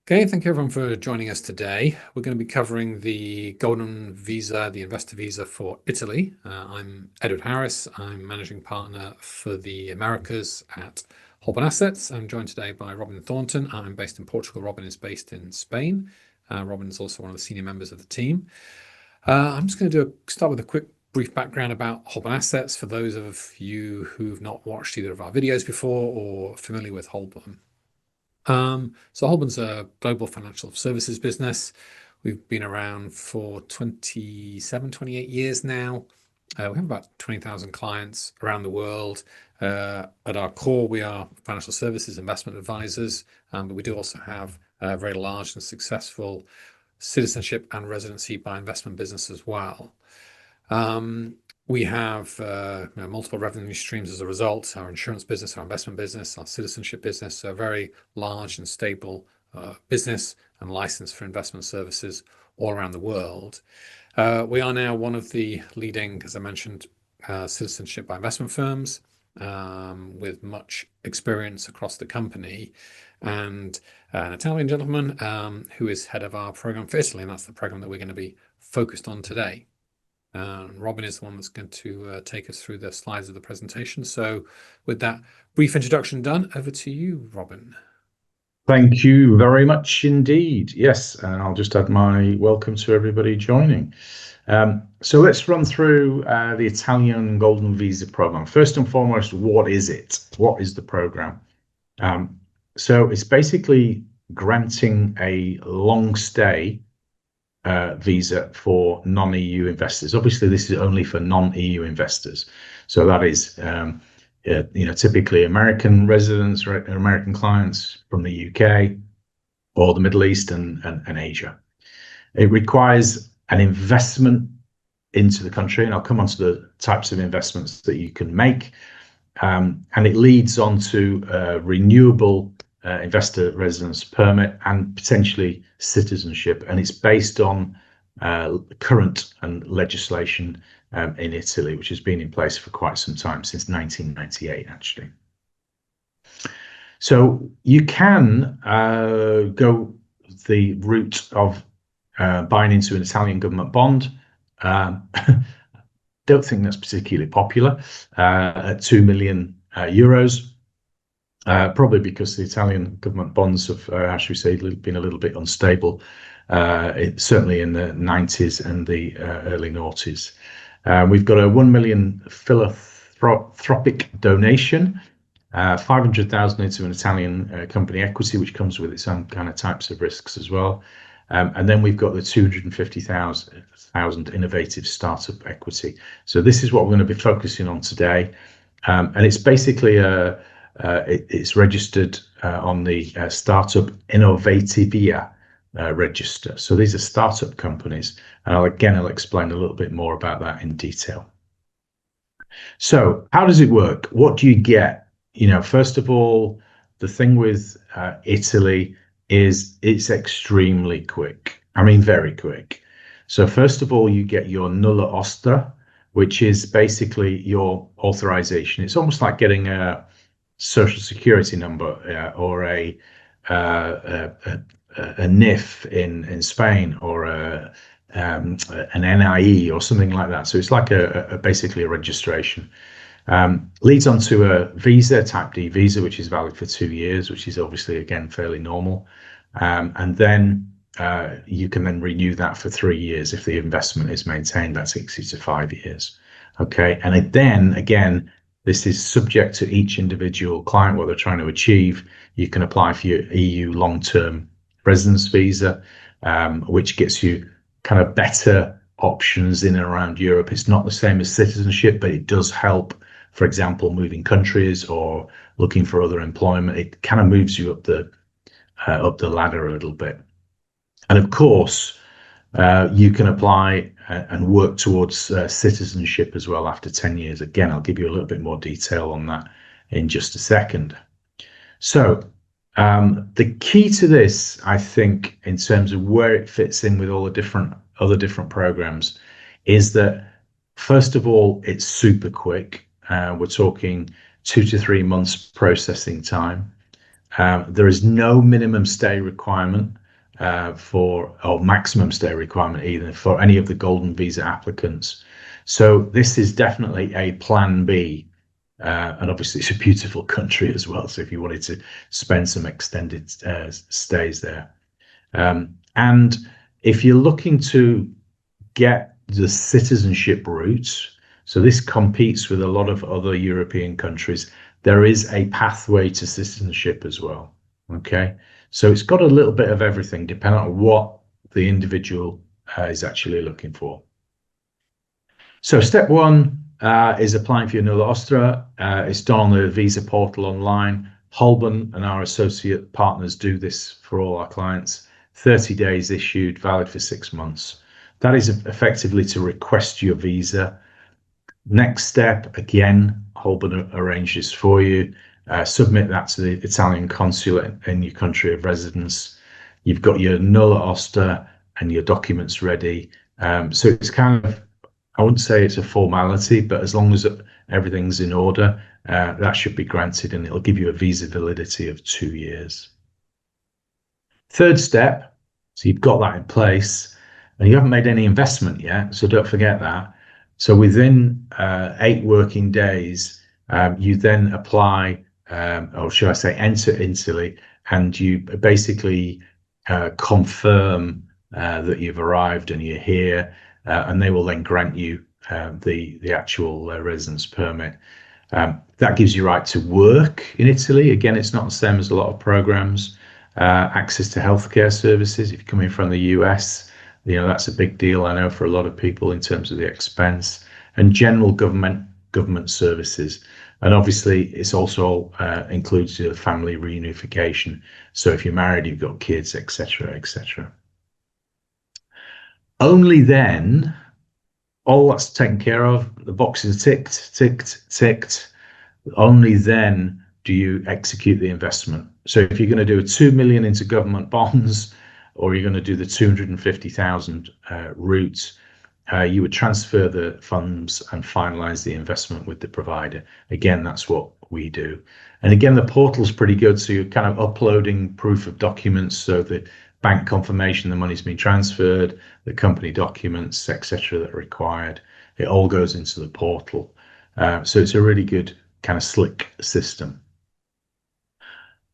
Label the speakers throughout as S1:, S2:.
S1: Okay, thank you everyone for joining us today. We're going to be covering the Golden Visa, the investor visa for Italy. I'm Edward Harris. I'm managing partner for the Americas at Holborn Assets. I'm joined today by Robin Thornton. I'm based in Portugal. Robin is based in Spain. Robin is also one of the senior members of the team. I'm just going to start with a quick brief background about Holborn Assets for those of you who've not watched either of our videos before or familiar with Holborn. So Holborn's a global financial services business. We've been around for 27, 28 years now. We have about 20,000 clients around the world. At our core, we are financial services investment advisors, but we do also have a very large and successful citizenship and residency by investment business as well. We have multiple revenue streams as a result, our insurance business, our investment business, our citizenship business, so a very large and stable business and license for investment services all around the world. We are now one of the leading, as I mentioned, citizenship by investment firms with much experience across the company, and an Italian gentleman who is head of our program for Italy, and that's the program that we're going to be focused on today. Robin is the one that's going to take us through the slides of the presentation. So with that brief introduction done, over to you, Robin.
S2: Thank you very much indeed. Yes, and I'll just add my welcome to everybody joining. So let's run through the Italian Golden Visa program. First and foremost, what is it? What is the program? So it's basically granting a long stay visa for non-EU investors. Obviously, this is only for non-EU investors. So that is, typically American residents or American clients from the UK or the Middle East and Asia. It requires an investment into the country, and I'll come on to the types of investments that you can make. And it leads on to renewable investor residence permit and potentially citizenship, and it's based on current and legislation in Italy, which has been in place for quite some time, since 1998 actually. So you can go the route of buying into an Italian government bond. Don't think that's particularly popular at 2 million euros. Probably because the Italian government bonds have, how should we say, been a little bit unstable, certainly in the 90s and the early noughties. We've got a 1 million philanthropic donation, 500,000 into an Italian company equity, which comes with its own kind of types of risks as well. And then we've got the 250,000 innovative startup equity. So this is what we're going to be focusing on today. And it's basically it's registered on the Startup Innovativia register. So these are startup companies, and I'll explain a little bit more about that in detail. So how does it work? What do you get? First of all, the thing with Italy is it's extremely quick. I mean, very quick. So first of all, you get your nulla osta, which is basically your authorization. It's almost like getting a social security number or a NIF in Spain, or an NIE or something like that. So it's like basically a registration. Leads on to a visa, type D visa, which is valid for 2 years, which is obviously, again, fairly normal. And then you can then renew that for 3 years if the investment is maintained. That takes you to 5 years. Okay, and then again, this is subject to each individual client, what they're trying to achieve. You can apply for your EU long-term residence visa, which gets you kind of better options in and around Europe. It's not the same as citizenship, but it does help, for example, moving countries or looking for other employment. It kind of moves you up the ladder a little bit. And of course, you can apply and work towards citizenship as well after 10 years. Again, I'll give you a little bit more detail on that in just a second. So the key to this, I think, in terms of where it fits in with all the other different programs, is that, first of all, it's super quick. We're talking 2 to 3 months processing time. There is no minimum stay requirement or maximum stay requirement either for any of the golden visa applicants. So this is definitely a plan B. And obviously it's a beautiful country as well. So if you wanted to spend some extended stays there. And if you're looking to get the citizenship route, so this competes with a lot of other European countries, there is a pathway to citizenship as well. Okay, so it's got a little bit of everything depending on what the individual is actually looking for. So step one is applying for your nulla ostra. It's done on the visa portal online. Holborn and our associate partners do this for all our clients. 30 days issued, valid for 6 months. That is effectively to request your visa. Next step, again, Holborn arranges for you. Submit that to the Italian consulate in your country of residence. You've got your nulla osta and your documents ready. So it's kind of, I wouldn't say it's a formality, but as long as everything's in order, that should be granted, and it'll give you a visa validity of 2 years. Third step, so you've got that in place, and you haven't made any investment yet, so don't forget that. So within 8 working days, you then apply, or should I say enter Italy, and you basically confirm that you've arrived and you're here, and they will then grant you the actual residence permit. That gives you right to work in Italy. Again, it's not the same as a lot of programs. Access to healthcare services. If you're coming from the US, you know, that's a big deal, I know, for a lot of people in terms of the expense, and general government services. And obviously it's also includes your family reunification. So if you're married, you've got kids, etc., etc. Only then, all that's taken care of, the boxes ticked, only then do you execute the investment. So if you're going to do a 2 million into government bonds, or you're going to do the 250,000 route, you would transfer the funds and finalize the investment with the provider. Again, that's what we do. And again, the portal's pretty good. So you're kind of uploading proof of documents, so the bank confirmation the money's been transferred, the company documents, etc., that are required. It all goes into the portal. So it's a really good kind of slick system.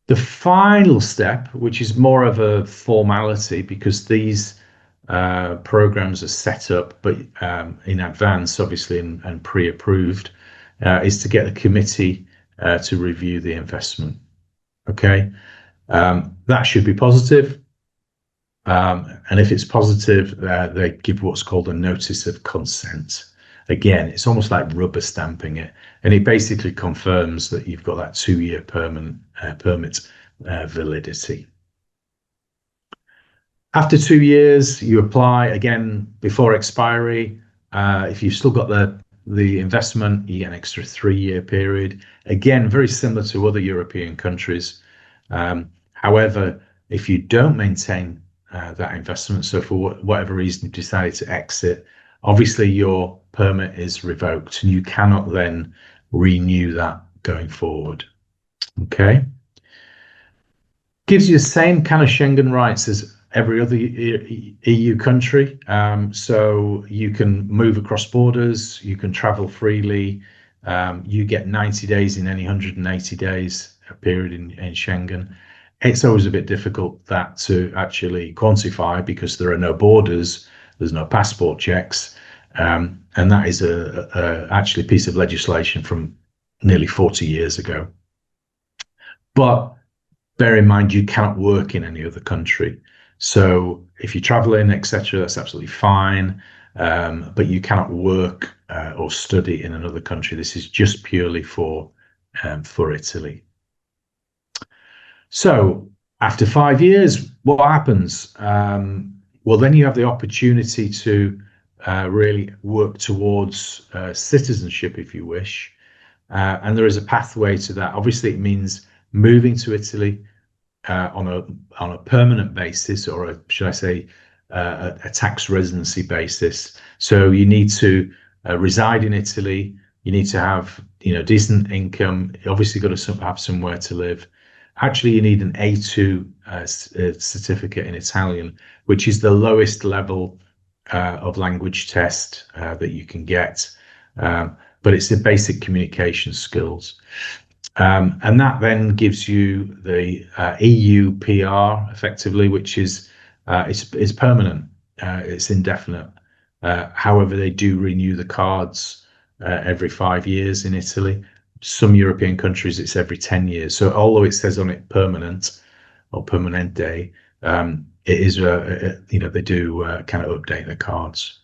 S2: The final step, which is more of a formality, because these programs are set up but in advance, obviously, and pre-approved, is to get the committee to review the investment. Okay, that should be positive. And if it's positive, they give what's called a notice of consent. Again, it's almost like rubber stamping it, and it basically confirms that you've got that 2-year permit validity. After 2 years, you apply again before expiry. If you've still got the investment, you get an extra 3-year period. Again, very similar to other European countries. However, if you don't maintain that investment, so for whatever reason you decided to exit, obviously your permit is revoked and you cannot then renew that going forward. Okay, gives you the same kind of Schengen rights as every other EU country. So you can move across borders, you can travel freely, you get 90 days in any 180 days period in Schengen. It's always a bit difficult that to actually quantify, because there are no borders, there's no passport checks, and that is actually a piece of legislation from nearly 40 years ago. But bear in mind, you cannot work in any other country. So if you're traveling, etc., that's absolutely fine, but you cannot work or study in another country. This is just purely for Italy. So after 5 years, what happens? Well, then you have the opportunity to really work towards citizenship, if you wish. And there is a pathway to that. Obviously, it means moving to Italy on a permanent basis, or should I say a tax residency basis. So you need to reside in Italy. You need to have decent income. You obviously got to have somewhere to live. Actually, you need an A2 certificate in Italian, which is the lowest level of language test that you can get. But it's the basic communication skills. And that then gives you the EU PR effectively, which is it's permanent, it's indefinite. However, they do renew the cards every 5 years in Italy. Some European countries, it's every 10 years. So although it says on it permanent or permanente, it is, they do kind of update the cards.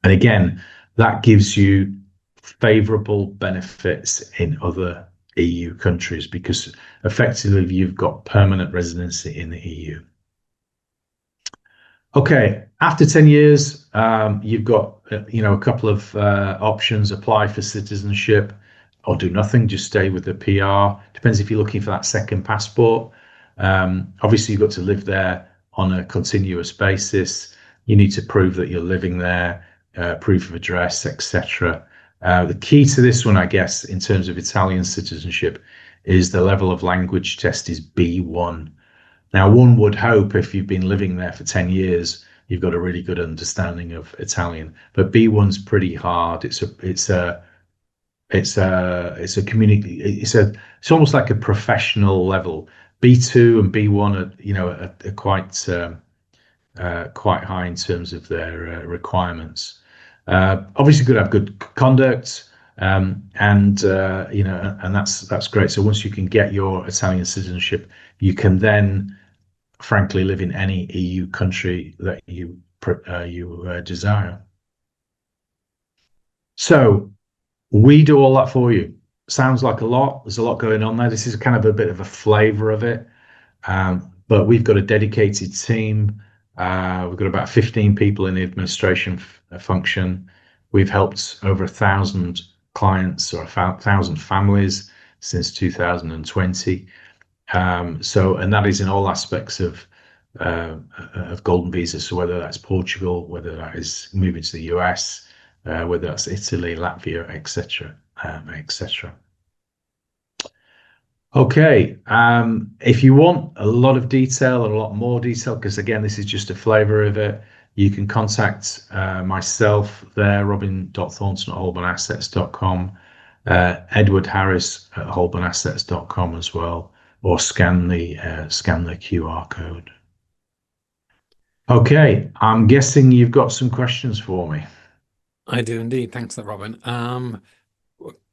S2: And again, that gives you favorable benefits in other EU countries because effectively you've got permanent residency in the EU. Okay, after 10 years, you've got a couple of options: apply for citizenship or do nothing, just stay with the PR. Depends if you're looking for that second passport. Obviously, you've got to live there on a continuous basis. You need to prove that you're living there, proof of address, etc. The key to this one, I guess, in terms of Italian citizenship, is the level of language test is B1. Now, one would hope if you've been living there for 10 years, you've got a really good understanding of Italian. But B1's pretty hard. It's almost like a professional level. B2 and B1 are quite high in terms of their requirements. Obviously, got to have good conduct, and that's great. So once you can get your Italian citizenship, you can then, frankly, live in any EU country that you desire. So we do all that for you. Sounds like a lot. There's a lot going on there. This is kind of a bit of a flavor of it, but we've got a dedicated team. We've got about 15 people in the administration function. We've helped over 1,000 clients or 1,000 families since 2020. And that is in all aspects of golden visa. So whether that's Portugal, whether that is moving to the US, whether that's Italy, Latvia, etc., etc. Okay, if you want a lot of detail and a lot more detail, because again, this is just a flavor of it, you can contact myself there, robin.thornton@holbornassets.com, Edward Harris at holbornassets.com as well, or scan the QR code. Okay, I'm guessing you've got some questions for me.
S1: I do indeed. Thanks for that, Robin.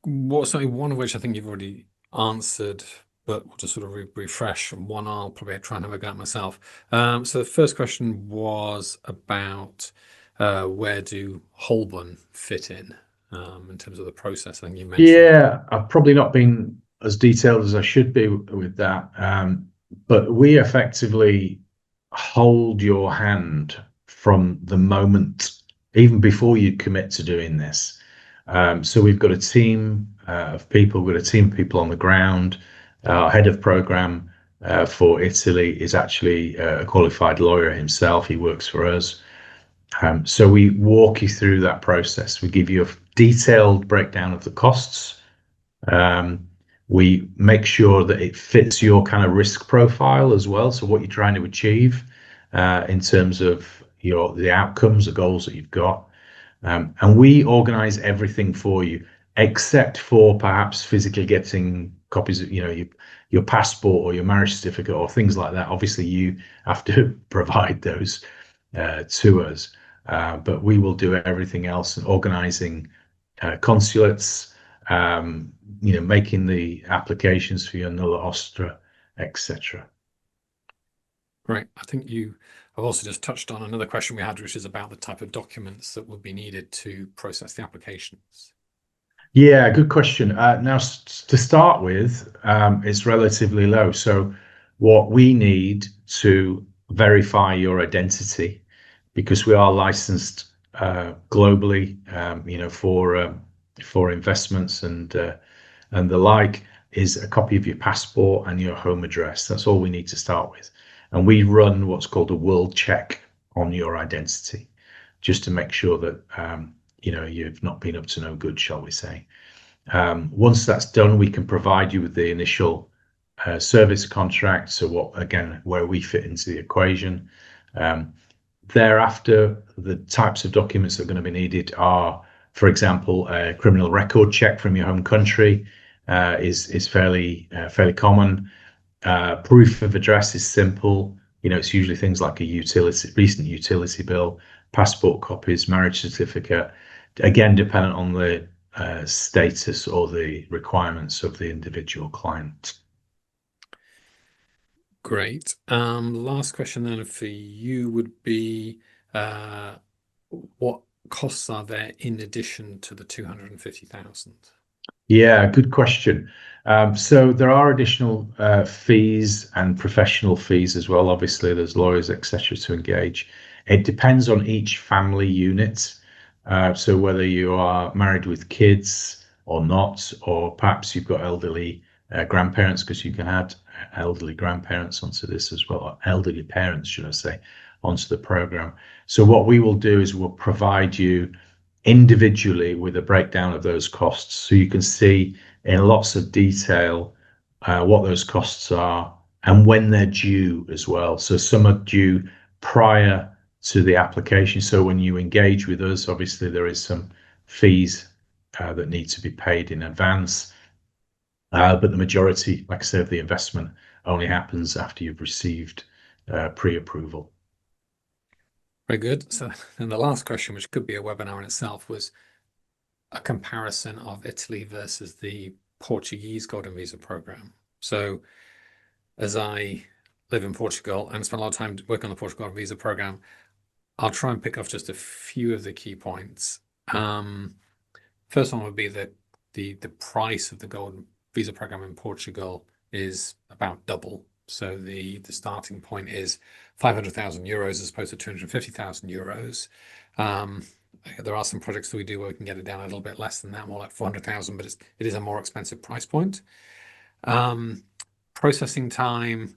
S1: One of which I think you've already answered, but we'll just sort of refresh. One I'll probably try and have a go at myself. So the first question was about where do Holborn fit in terms of the process? I think you mentioned.
S2: Yeah, I've probably not been as detailed as I should be with that, but we effectively hold your hand from the moment, even before you commit to doing this. So we've got a team of people. We've got a team of people on the ground. Our head of program for Italy is actually a qualified lawyer himself. He works for us. So we walk you through that process. We give you a detailed breakdown of the costs. We make sure that it fits your kind of risk profile as well. So what you're trying to achieve in terms of the outcomes, the goals that you've got. And we organize everything for you, except for perhaps physically getting copies of, your passport or your marriage certificate or things like that. Obviously, you have to provide those to us, but we will do everything else, and organizing consulates, making the applications for your nulla ostra, etc.
S1: Great. I think you have also just touched on another question we had, which is about the type of documents that would be needed to process the applications.
S2: Yeah, good question. Now, to start with, it's relatively low. So what we need to verify your identity, because we are licensed globally, for investments and the like, is a copy of your passport and your home address. That's all we need to start with. And we run what's called a world check on your identity, just to make sure that you've not been up to no good, shall we say. Once that's done, we can provide you with the initial service contract. So where we fit into the equation. Thereafter, the types of documents that are going to be needed are, for example, a criminal record check from your home country is fairly common. Proof of address is simple. It's usually things like recent utility bill, passport copies, marriage certificate. Again, dependent on the status or the requirements of the individual client.
S1: Great. Last question then for you would be, what costs are there in addition to the 250,000?
S2: Yeah, good question. So there are additional fees and professional fees as well. Obviously, there's lawyers, etc., to engage. It depends on each family unit. So whether you are married with kids or not, or perhaps you've got elderly grandparents, because you can add elderly grandparents onto this as well, or elderly parents, should I say, onto the program. So what we will do is we'll provide you individually with a breakdown of those costs, so you can see in lots of detail what those costs are and when they're due as well. So some are due prior to the application. So when you engage with us, obviously there is some fees that need to be paid in advance. But the majority, like I said, of the investment only happens after you've received pre-approval.
S1: Very good. So then the last question, which could be a webinar in itself, was a comparison of Italy versus the Portuguese Golden Visa program. So as I live in Portugal and spend a lot of time working on the Portugal Golden Visa program, I'll try and pick off just a few of the key points. First one would be that the price of the Golden Visa program in Portugal is about double. So the starting point is 500,000 euros as opposed to 250,000 euros. There are some projects that we do where we can get it down a little bit less than that, more like 400,000, but it is a more expensive price point. Processing time,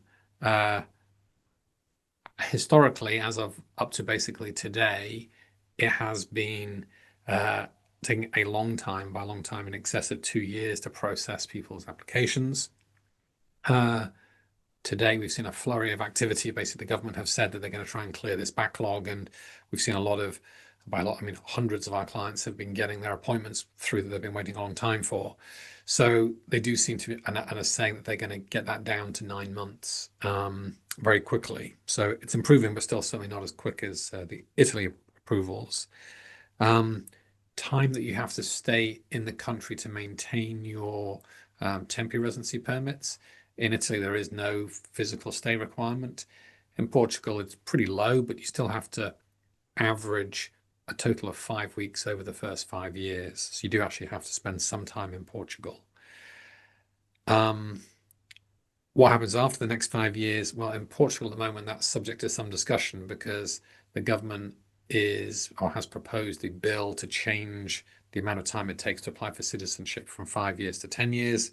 S1: historically, as of up to basically today, it has been taking a long time, by a long time in excess of 2 years to process people's applications. Today, we've seen a flurry of activity. Basically, the government have said that they're going to try and clear this backlog, and we've seen by a lot, I mean, hundreds of our clients have been getting their appointments through that they've been waiting a long time for. So they do seem to be, and are saying that they're going to get that down to 9 months very quickly. So it's improving, but still certainly not as quick as the Italy approvals. Time that you have to stay in the country to maintain your temporary residency permits. In Italy, there is no physical stay requirement. In Portugal, it's pretty low, but you still have to average a total of 5 weeks over the first 5 years. So you do actually have to spend some time in Portugal. What happens after the next 5 years? Well, in Portugal at the moment, that's subject to some discussion because the government has proposed a bill to change the amount of time it takes to apply for citizenship from 5 years to 10 years.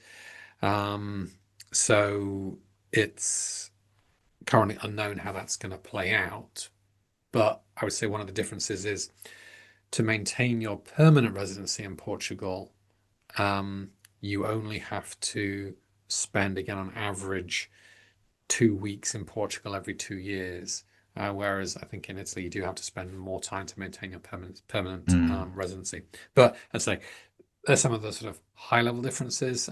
S1: So it's currently unknown how that's going to play out. But I would say one of the differences is to maintain your permanent residency in Portugal, you only have to spend, again, on average, 2 weeks in Portugal every 2 years. Whereas I think in Italy, you do have to spend more time to maintain your permanent residency. But I'd say there's some of the sort of high-level differences.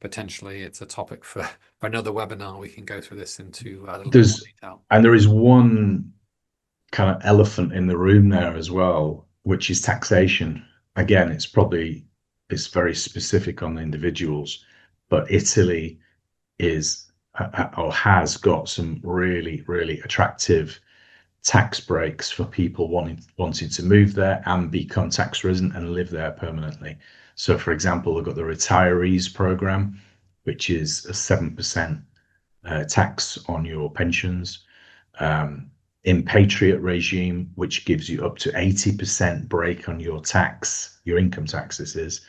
S1: Potentially, it's a topic for another webinar. We can go through this into a little bit more detail.
S2: And there is one kind of elephant in the room there as well, which is taxation. Again, it's very specific on the individuals, but Italy is or has got some really, really attractive tax breaks for people wanting to move there and become tax resident and live there permanently. So, for example, we've got the retirees program, which is a 7% tax on your pensions. Impatriate regime, which gives you up to 80% break on your income tax, this is,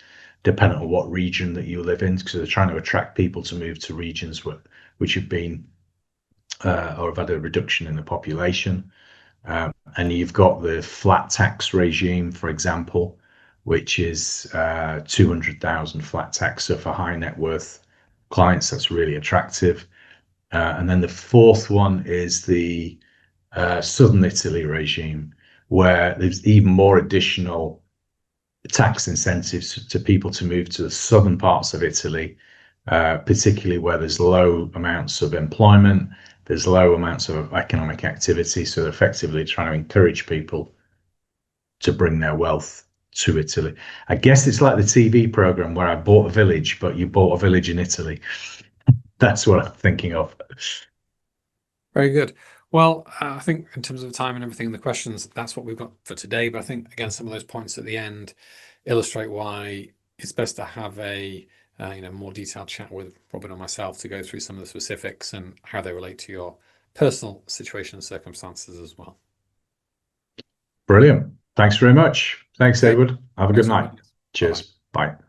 S2: depending on what region that you live in, because they're trying to attract people to move to regions which have been or have had a reduction in the population. And you've got the flat tax regime, for example, which is 200,000 flat tax. So for high net worth clients. That's really attractive. And then the fourth one is the southern Italy regime, where there's even more additional tax incentives to people to move to the southern parts of Italy, particularly where there's low amounts of employment, there's low amounts of economic activity. So they're effectively trying to encourage people to bring their wealth to Italy. I guess it's like the TV program where I bought a village, but you bought a village in Italy. That's what I'm thinking of.
S1: Very good. Well, I think in terms of time and everything, the questions, that's what we've got for today. But I think, again, some of those points at the end illustrate why it's best to have a more detailed chat with Robin or myself to go through some of the specifics and how they relate to your personal situation and circumstances as well.
S2: Brilliant. Thanks very much. Thanks,
S1: Okay.
S2: Edward. Have a good
S1: Thanks,
S2: night.
S1: everyone.
S2: Cheers.
S1: Bye-bye.
S2: Bye.